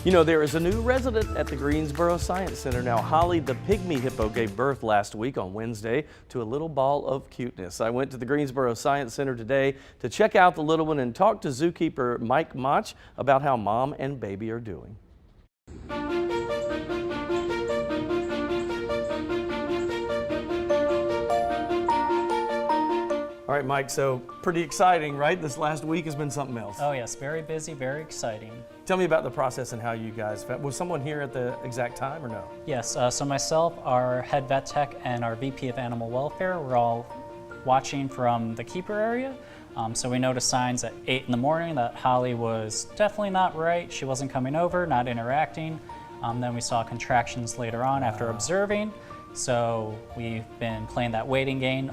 You know, there is a new resident at the Greensboro Science Center now. Holly, the Pygmy Hippo, gave birth last week on Wednesday to a little ball of cuteness. I went to the Greensboro Science Center today to check out the little one and talk to zookeeper Mike Mach about how mom and baby are doing. All right, Mike, so pretty exciting, right? This last week has been something else. Oh yes, very busy, very exciting. Tell me about the process and how you guys, was someone here at the exact time or no? Yes, so myself, our head vet tech, and our VP of Animal Welfare were all watching from the keeper area. So we noticed signs at 8 in the morning that Holly was definitely not right. She wasn't coming over, not interacting. Then we saw contractions later on after observing. So we've been playing that waiting game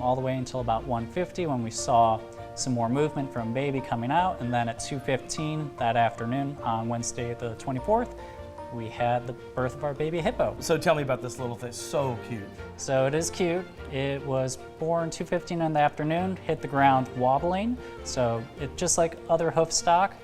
all the way until about 1:50 when we saw some more movement from baby coming out, and then at 2:15 that afternoon on Wednesday the 24th, we had the birth of our baby hippo. So tell me about this little thing, so cute. So it is cute. It was born 2:15 in the afternoon, hit the ground wobbling, so it just like other hoof stock.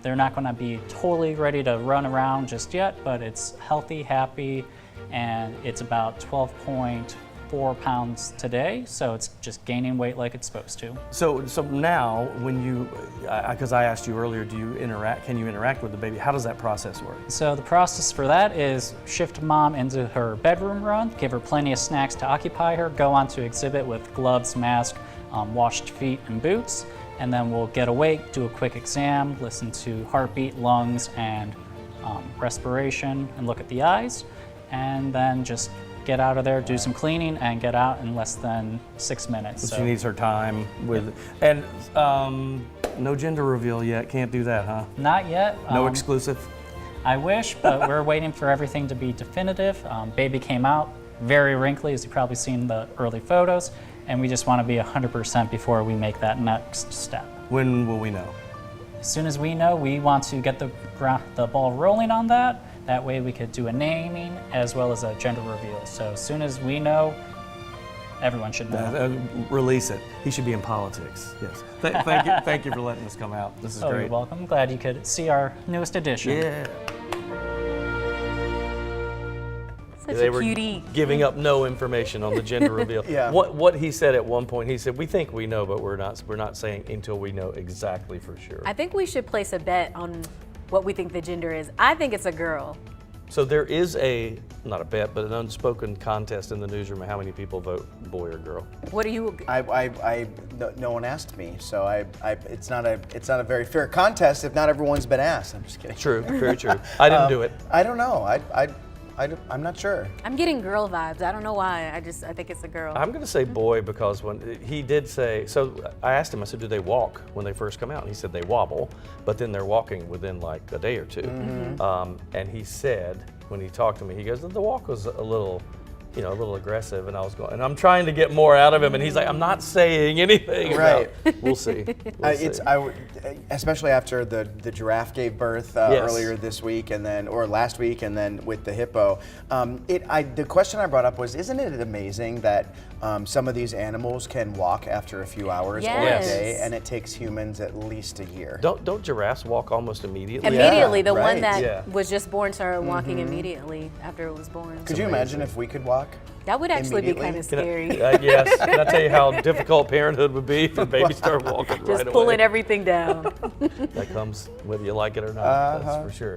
They're not going to be totally ready to run around just yet, but it's healthy, happy, and it's about 12.4 pounds today, so it's just gaining weight like it's supposed to. So now, when you, because I asked you earlier, can you interact with the baby? How does that process work? So the process for that is shift mom into her bedroom run, give her plenty of snacks to occupy her, go on to exhibit with gloves, mask, washed feet and boots, and then we'll get awake, do a quick exam, listen to heartbeat, lungs, and respiration, and look at the eyes, and then just get out of there, do some cleaning, and get out in less than 6 minutes. So she needs her time with, and no gender reveal yet, can't do that, huh? Not yet. No exclusive? I wish, but we're waiting for everything to be definitive. Baby came out very wrinkly, as you've probably seen the early photos, and we just want to be 100% before we make that next step. When will we know? As soon as we know, we want to get the ball rolling on that. That way we could do a naming as well as a gender reveal. So as soon as we know, everyone should know. Release it. He should be in politics. Yes. Thank you for letting us come out. This is great. You're welcome. I'm glad you could see our newest edition. Yeah. Such They a were cutie. giving up no information on the gender reveal. Yeah. What he said at one point, he said, "We think we know, but we're not saying until we know exactly for sure." I think we should place a bet on what we think the gender is. I think it's a girl. So there is not a bet, but an unspoken contest in the newsroom of how many people vote boy or girl. What do you? No one asked me, so it's not a very fair contest if not everyone's been asked. I'm just kidding. True, very true. I didn't do it. I don't know. I'm not sure. I'm getting girl vibes. I don't know why. I think it's a girl. I'm going to say boy because when he did say, so I asked him, I said, do they walk when they first come out? And he said they wobble, but then they're walking within like a day or two. Mm-hmm. And he said, when he talked to me, he goes, the walk was a little aggressive, and I was going, and I'm trying to get more out of him, and he's like, I'm not saying anything. Right. We'll see. Especially after the giraffe gave birth earlier this week, or last week, and then with the hippo. The question I brought up was, isn't it amazing that some of these animals can walk after a few hours or a Yes. day, and it takes humans at least a year? Don't giraffes walk almost immediately? Immediately, the right. one that Yeah. was just born started walking immediately after it was born. Could you imagine if we could walk? That would actually be kind immediately? of scary. Yes. Can I tell you how difficult parenthood would be if a baby started walking right away? Just pulling everything down. That comes whether you like it or not, that's for sure.